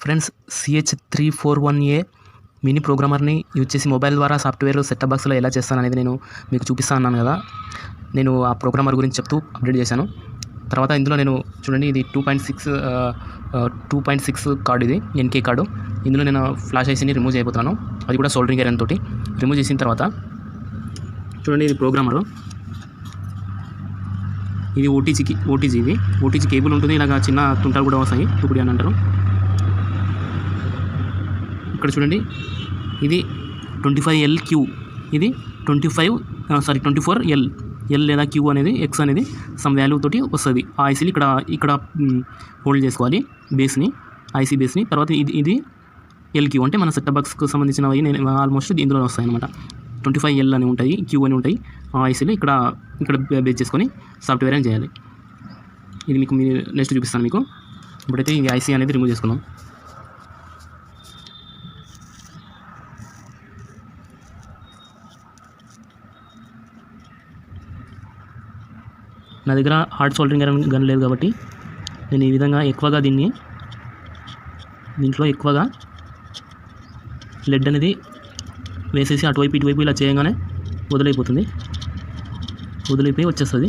Friends, CH341A mini ప్రోగ్రామర్ని use చేసి mobile ద్వారా software setup బాక్స్లో ఎలా చేస్తాననేది నేను మీకు చూపిస్తా అన్నాను కదా. నేను ఆ ప్రోగ్రామర్ గురించి చెప్తూ అప్డేట్ చేశాను. తర్వాత ఇందులో నేను చూడండి, ఇది 2.6 కార్డు, ఇది NK కార్డు. ఇందులో నేను ఫ్లాష్ ఐసీని రిమూవ్ చేయబోతున్నాను, అది కూడా సోల్డరింగ్ ఐరన్ తోటి. రిమూవ్ చేసిన తర్వాత చూడండి, ఇది ప్రోగ్రామరు, ఇది ఓటీజీ ఇది ఓటీజీ కేబుల్ ఉంటుంది. ఇలాగ చిన్న తుంటాలు కూడా వస్తాయి, తుకుడి అని అంటారు. ఇక్కడ చూడండి, ఇది 25LQ, ఇది 24L లేదా Q అనేది X అనేది సమ్ వాల్యూ తోటి వస్తుంది. ఆ ఐసీలు ఇక్కడ హోల్డ్ చేసుకోవాలి, బేస్ని, ఐసీ బేస్ని. తర్వాత ఇది LQ అంటే మన సెటప్ బాక్స్కి సంబంధించినవి. నేను ఆల్మోస్ట్ ఇందులో వస్తాయి అనమాట. 25L అని ఉంటాయి, Q అని ఉంటాయి. ఆ ఐసీలు ఇక్కడ బేస్ చేసుకొని సాఫ్ట్వేర్ అని చేయాలి. ఇది మీకు నెక్స్ట్ చూపిస్తాను మీకు. ఇప్పుడైతే ఈ ఐసీ అనేది రిమూవ్ చేసుకుందాం. నా దగ్గర హార్డ్ సోల్డరింగ్ గన్ లేదు కాబట్టి నేను ఈ విధంగా ఎక్కువగా దీంట్లో ఎక్కువగా లెడ్ అనేది వేసేసి అటువైపు ఇటువైపు ఇలా చేయగానే వదిలిపోయి వచ్చేస్తుంది.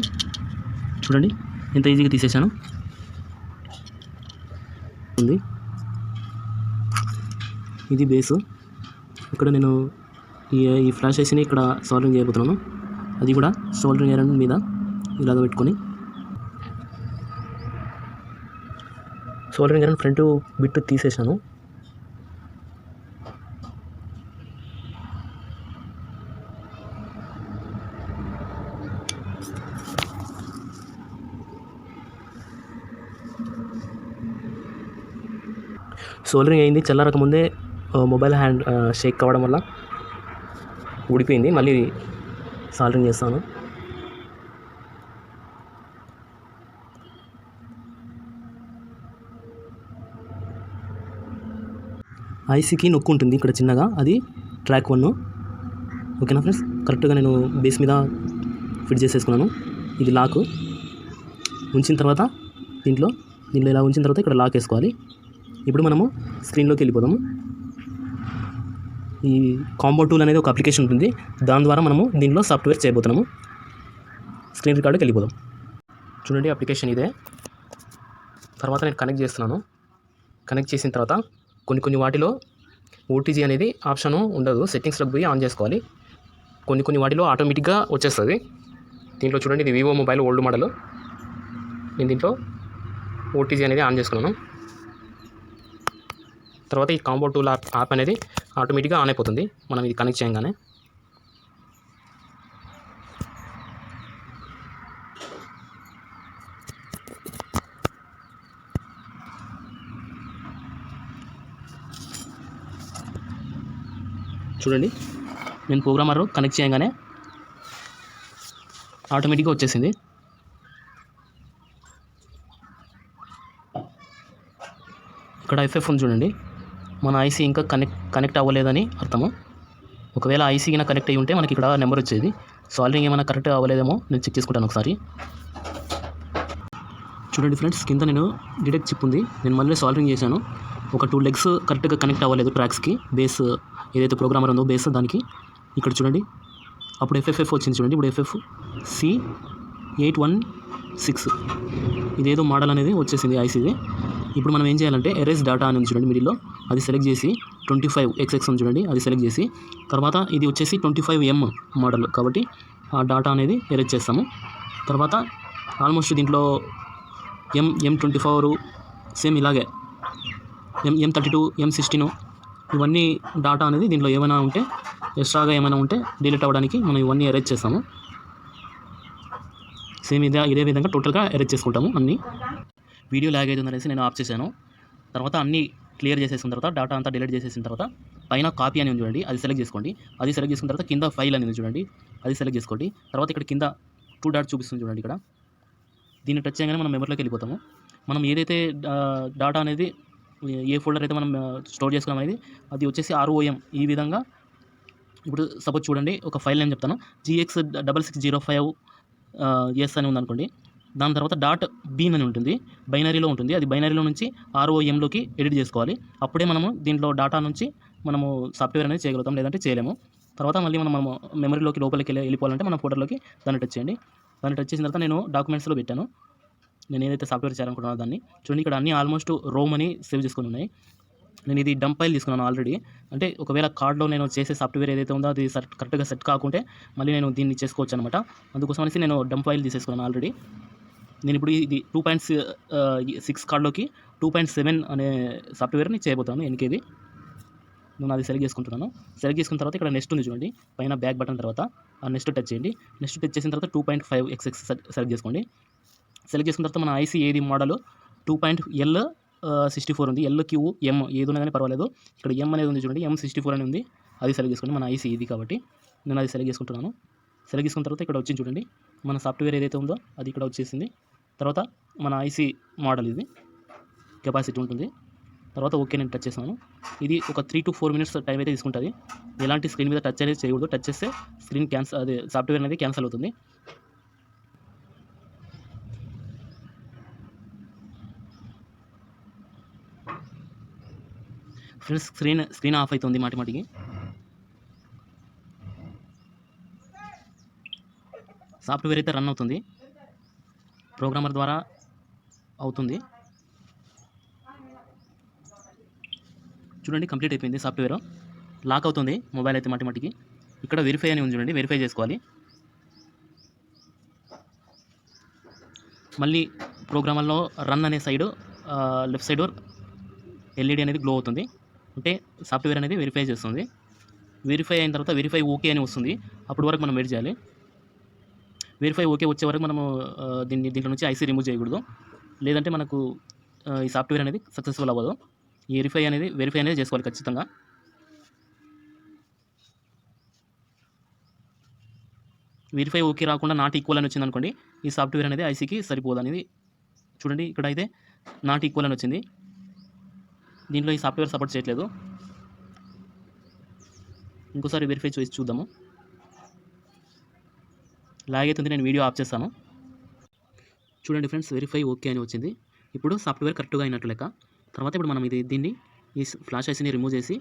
చూడండి ఎంత ఈజీగా తీసేసాను. ఇది బేసు. ఇక్కడ నేను ఈ ఫ్లాష్ ఐసీని ఇక్కడ సోల్డరింగ్ చేయబోతున్నాను. అది కూడా సోల్డరింగ్ ఐరన్ మీద ఇలాగ పెట్టుకొని, సోల్డరింగ్ ఐరన్ ఫ్రంట్ బిట్ తీసేసాను. సోల్డరింగ్ అయింది, చల్లారకముందే మొబైల్ హ్యాండ్ షేక్ కావడం వల్ల ఊడిపోయింది. మళ్ళీ సోల్డరింగ్ చేస్తాను. ఐసీకి నొక్కు ఉంటుంది ఇక్కడ చిన్నగా, అది ట్రాక్ 1. ఓకేనా ఫ్రెండ్స్, కరెక్ట్గా నేను బేస్ మీద ఫిట్ చేసేసుకున్నాను. ఇది లాక్ ఉంచిన తర్వాత దీంట్లో ఇలా ఉంచిన తర్వాత ఇక్కడ లాక్ వేసుకోవాలి. ఇప్పుడు మనము స్క్రీన్లోకి వెళ్ళిపోదాము. ఈ కాంబో టూల్ అనేది ఒక అప్లికేషన్ ఉంటుంది, దాని ద్వారా మనము దీనిలో సాఫ్ట్వేర్ చేయబోతున్నాము. స్క్రీన్ రికార్డుకి వెళ్ళిపోదాం. చూడండి, అప్లికేషన్ ఇదే. తర్వాత నేను కనెక్ట్ చేస్తున్నాను. కనెక్ట్ చేసిన తర్వాత కొన్ని వాటిలో ఓటీజీ అనేది ఆప్షన్ ఉండదు, సెట్టింగ్స్లోకి పోయి ఆన్ చేసుకోవాలి. కొన్ని వాటిలో ఆటోమేటిక్గా వచ్చేస్తుంది. దీంట్లో చూడండి, ఇది వివో మొబైల్ ఓల్డ్ మోడల్. నేను దీంట్లో ఓటీజీ అనేది ఆన్ చేసుకున్నాను. తర్వాత ఈ కాంబో టూల్ యాప్ అనేది ఆటోమేటిక్గా ఆన్ అయిపోతుంది మనం ఇది కనెక్ట్ చేయగానే. చూడండి, నేను ప్రోగ్రామర్ కనెక్ట్ చేయగానే ఆటోమేటిక్గా వచ్చేసింది. ఇక్కడ FF ఉంది చూడండి, మన ఐసీ ఇంకా కనెక్ట్ అవ్వలేదని అర్థము. ఒకవేళ ఐసీ కింద కనెక్ట్ అయ్యి ఉంటే మనకి ఇక్కడ నెంబర్ వచ్చేది. సోల్డరింగ్ ఏమైనా కరెక్ట్ అవ్వలేదేమో నేను చెక్ చేసుకుంటాను ఒకసారి. చూడండి ఫ్రెండ్స్, కింద నేను డిటెక్ట్ చిప్ ఉంది, నేను మళ్ళీ సోల్డరింగ్ చేశాను. ఒక 2 లెగ్స్ కరెక్ట్గా కనెక్ట్ అవ్వలేదు ట్రాక్స్కి, బేస్ ఏదైతే ప్రోగ్రామర్ ఉందో బేస్ దానికి. ఇక్కడ చూడండి, అప్పుడు FF వచ్చింది చూడండి. ఇప్పుడు FF C816 ఇదేదో మోడల్ అనేది వచ్చేసింది ఐసీది. ఇప్పుడు మనం ఏం చేయాలంటే ఎరేజ్ డాటా అని ఉంది చూడండి మిడిల్లో, అది సెలెక్ట్ చేసి 25XX ఉంది చూడండి, అది సెలెక్ట్ చేసి తర్వాత ఇది వచ్చేసి 25M మోడల్ కాబట్టి ఆ డాటా అనేది ఎరేజ్ చేస్తాము. తర్వాత ఆల్మోస్ట్ దీంట్లో M24 సేమ్ ఇలాగే, M32 M16 ఇవన్నీ డాటా అనేది దీంట్లో ఏమైనా ఉంటే ఎక్స్ట్రాగా ఏమైనా ఉంటే డిలీట్ అవ్వడానికి మనం ఇవన్నీ ఎరేజ్ చేస్తాము. సేమ్ ఇదే విధంగా టోటల్గా ఎరేజ్ చేసుకుంటాము అన్నీ. వీడియో ల్యాగ్ అవుతుంది అనేసి నేను ఆఫ్ చేశాను. తర్వాత అన్నీ క్లియర్ చేసేసిన తర్వాత డాటా అంతా డిలీట్ చేసేసిన తర్వాత పైన కాపీ అని ఉంది చూడండి, అది సెలెక్ట్ చేసుకోండి. అది సెలెక్ట్ చేసుకున్న తర్వాత కింద ఫైల్ అని ఉంది చూడండి, అది సెలెక్ట్ చేసుకోండి. తర్వాత ఇక్కడ కింద 2 డాట్స్ చూపిస్తుంది చూడండి, ఇక్కడ దీన్ని టచ్ చేయగానే మనం మెమరీలోకి వెళ్ళిపోతాము. మనం ఏదైతే డాటా అనేది ఏ ఫోల్డర్ అయితే మనం స్టోర్ చేసుకున్నాం అనేది అది వచ్చేసి ROM. ఈ విధంగా ఇప్పుడు సపోజ్ చూడండి, ఒక ఫైల్ నేమ్ చెప్తాను, GX6605S అని ఉందనుకోండి. దాని తర్వాత డాట్ బీన్ అని ఉంటుంది, బైనరీలో ఉంటుంది. అది బైనరీలో నుంచి ROMలోకి ఎడిట్ చేసుకోవాలి. అప్పుడే మనము దీంట్లో డాటా నుంచి మనము సాఫ్ట్వేర్ అనేది చేయగలుగుతాం, లేదంటే చేయలేము. తర్వాత మళ్ళీ మనము మెమరీలోకి లోపలికి వెళ్ళిపోవాలంటే మన ఫోల్డర్లోకి దాన్ని టచ్ చేయండి. దాన్ని టచ్ చేసిన తర్వాత నేను డాక్యుమెంట్స్లో పెట్టాను, నేను ఏదైతే సాఫ్ట్వేర్ చేయాలనుకుంటున్నానో దాన్ని. చూడండి ఇక్కడ అన్నీ ఆల్మోస్ట్ రోమ్ అని సేవ్ చేసుకొని ఉన్నాయి. నేను ఇది డంప్ ఫైల్ తీసుకున్నాను ఆల్రెడీ. అంటే ఒకవేళ కార్డ్లో నేను చేసే సాఫ్ట్వేర్ ఏదైతే ఉందో అది కరెక్ట్గా సెట్ కాకుంటే మళ్ళీ నేను దీన్ని చేసుకోవచ్చు అనమాట. అందుకోసం అనేసి నేను డంప్ ఫైల్ తీసేసుకున్నాను ఆల్రెడీ. నేను ఇప్పుడు ఇది 2.6 కార్డ్లోకి 2.7 అనే సాఫ్ట్వేర్ని చేయబోతాను ఎన్కేది. నేను అది సెలెక్ట్ చేసుకుంటున్నాను. సెలెక్ట్ చేసుకున్న తర్వాత ఇక్కడ నెక్స్ట్ ఉంది చూడండి, పైన బ్యాక్ బటన్ తర్వాత ఆ నెక్స్ట్ టచ్ చేయండి. నెక్స్ట్ టచ్ చేసిన తర్వాత 2.5xx సెలెక్ట్ చేసుకోండి. సెలెక్ట్ చేసుకున్న తర్వాత మన ఐసీ ఏది మోడల్ 2.L64 ఉంది. LQM ఏది ఉన్నా కానీ పర్వాలేదు. ఇక్కడ M అనేది ఉంది చూడండి, M64 అని ఉంది, అది సెలెక్ట్ చేసుకోండి. మన ఐసీ ఇది కాబట్టి నేను అది సెలెక్ట్ చేసుకుంటున్నాను. సెలెక్ట్ చేసుకున్న తర్వాత ఇక్కడ వచ్చింది చూడండి, మన సాఫ్ట్వేర్ ఏదైతే ఉందో అది ఇక్కడ వచ్చేసింది. తర్వాత మన ఐసీ మోడల్ ఇది, కెపాసిటీ ఉంటుంది. తర్వాత ఓకే నేను టచ్ చేస్తాను. ఇది ఒక 3 to 4 minutes టైం అయితే తీసుకుంటుంది. ఎలాంటి స్క్రీన్ మీద టచ్ అనేది చేయకూడదు. టచ్ చేస్తే స్క్రీన్ అదే సాఫ్ట్వేర్ అనేది క్యాన్సిల్ అవుతుంది. ఫ్రెండ్స్ స్క్రీన్ ఆఫ్ అవుతుంది మాటికి. సాఫ్ట్వేర్ అయితే రన్ అవుతుంది, ప్రోగ్రామర్ ద్వారా అవుతుంది. చూడండి కంప్లీట్ అయిపోయింది. సాఫ్ట్వేర్ లాక్ అవుతుంది మొబైల్ అయితే మాటికి. ఇక్కడ వెరిఫై అని ఉంది చూడండి, వెరిఫై చేసుకోవాలి. మళ్ళీ ప్రోగ్రామర్లో రన్ అనే సైడు లెఫ్ట్ సైడ్ LED అనేది గ్లో అవుతుంది, అంటే సాఫ్ట్వేర్ అనేది వెరిఫై చేస్తుంది. వెరిఫై అయిన తర్వాత వెరిఫై ఓకే అని వస్తుంది, అప్పటి వరకు మనం వెయిట్ చేయాలి. వెరిఫై ఓకే వచ్చే వరకు మనము దీంట్లో నుంచి ఐసీ రిమూవ్ చేయకూడదు, లేదంటే మనకు ఈ సాఫ్ట్వేర్ అనేది సక్సెస్ఫుల్ అవ్వదు. ఈ వెరిఫై అనేది చేసుకోవాలి ఖచ్చితంగా. వెరిఫై ఓకే రాకుండా నాట్ ఈక్వల్ అని వచ్చింది అనుకోండి, ఈ సాఫ్ట్వేర్ అనేది ఐసీకి సరిపోదు అనేది. చూడండి ఇక్కడ అయితే నాట్ ఈక్వల్ అని వచ్చింది, దీంట్లో ఈ సాఫ్ట్వేర్ సపోర్ట్ చేయట్లేదు. ఇంకోసారి వెరిఫై చేసి చూద్దాము. లాగ్ అవుతుంది, నేను వీడియో ఆఫ్ చేస్తాను. చూడండి ఫ్రెండ్స్, వెరిఫై ఓకే అని వచ్చింది. ఇప్పుడు సాఫ్ట్వేర్ కరెక్ట్గా అయినట్టు లెక్క. తర్వాత ఇప్పుడు మనం దీన్ని ఈ ఫ్లాష్ ఐసీని రిమూవ్ చేసి